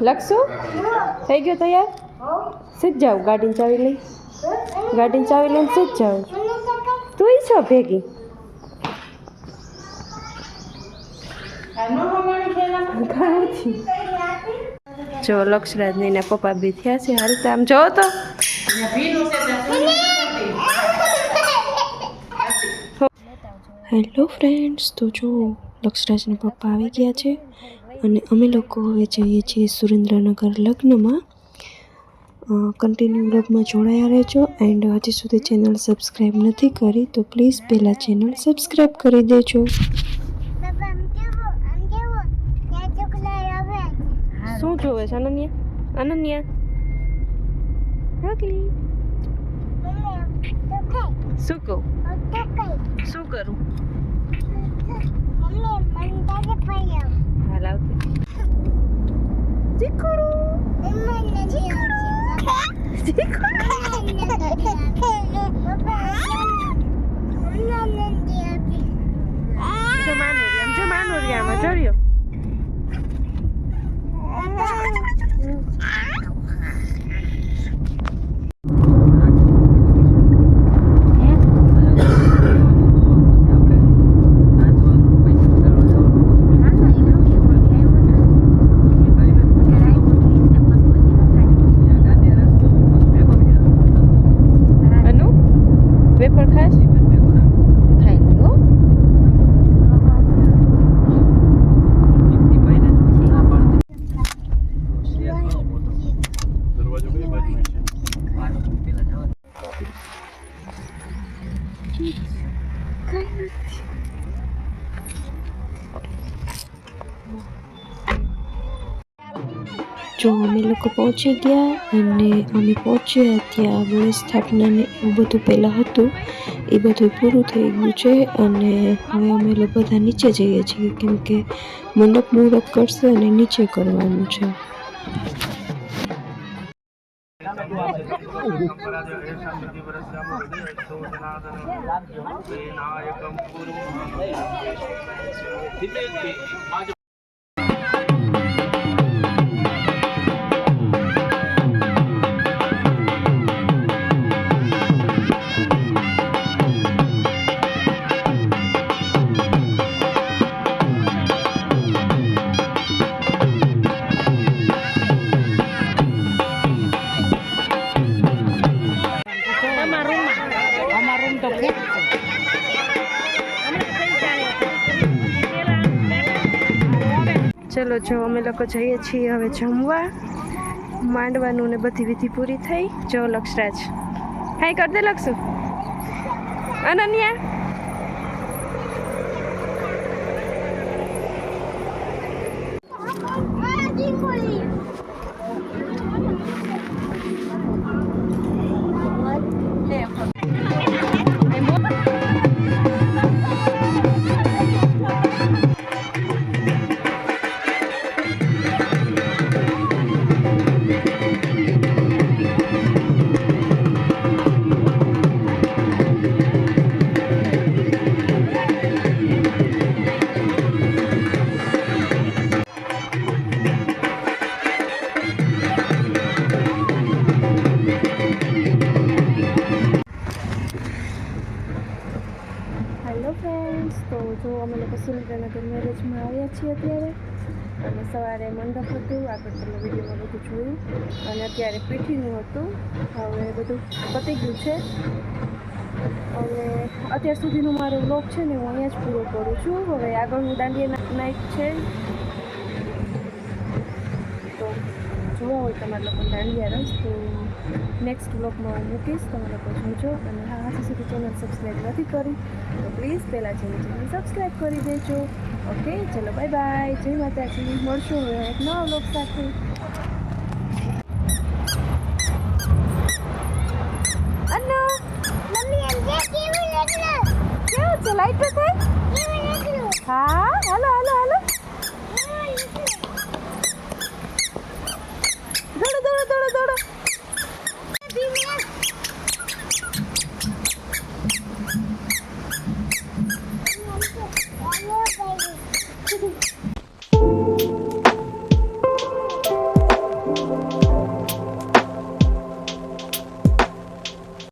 લખશું થઈ ગયો તૈયાર સીધ જાવ ગાડીની ચાવી લઈ ગાડીની ચાવી લઈને સીધ જાવ તું છો ભેગી જો લક્ષરાજ ને એના પપ્પા બી થયા છે હાલ આમ જો તો હેલો ફ્રેન્ડ્સ તો જો લક્ષરાજના પપ્પા આવી ગયા છે અને અમે લોકો હવે જઈએ છીએ સુરેન્દ્રનગર લગ્નમાં કન્ટિન્યુ બ્લોગમાં જોડાયા રહેજો એન્ડ હજી સુધી ચેનલ સબસ્ક્રાઈબ નથી કરી તો પ્લીઝ પહેલાં ચેનલ સબસ્ક્રાઈબ કરી દેજો શું જોવે છે અનન્યા અનન્યા શું કહું શું કરું હાલ આવતી માનોરિયામાં ચડ્યો જો અમે લોકો પહોંચી ગયા અને અમે પહોંચ્યા ત્યાં ગણેશ સ્થાપનાને એવું બધું પહેલાં હતું એ બધું પૂરું થઈ ગયું છે અને હવે અમે લોકો બધા નીચે જઈએ છીએ કેમ કે મંડપ મુહૂર્ત કરશે અને નીચે કરવાનું છે ચલો જો અમે લોકો જઈએ છીએ હવે જમવા માંડવાનું ને બધી વિધિ પૂરી થઈ જો લક્ષરાજ હાય કર દે લક્ષુ અનન્યા તો જો અમે લોકો સુરેન્દ્રનગર મેરેજમાં આવ્યા છીએ અત્યારે અને સવારે મંડપ હતું આગળ તમે વિડીયોમાં બધું જોયું અને અત્યારે પીઠીનું હતું હવે બધું પતી ગયું છે અને અત્યાર સુધીનો મારો વ્લોગ છે ને હું અહીંયા જ પૂરો કરું છું હવે આગળનું દાંડિયા નાઇટ છે તો જોવા હોય તમારા લોકો દાંડિયા રસ તો નેક્સ્ટ વ્લોગમાં હું મૂકીશ તમે લોકો જોજો અને હા હજી સુધી ચેનલ સબસ્ક્રાઈબ નથી કરી તો પ્લીઝ પહેલાં ચેનલ સબસ્ક્રાઈબ કરી દેજો ઓકે ચલો બાય બાય જય માતાજી મળશું હવે એક નવા વ્લોગ સાથે કેવું છે લાઈટ તો થાય હા હાલો હાલો હાલો દોડો દોડો દોડો દોડો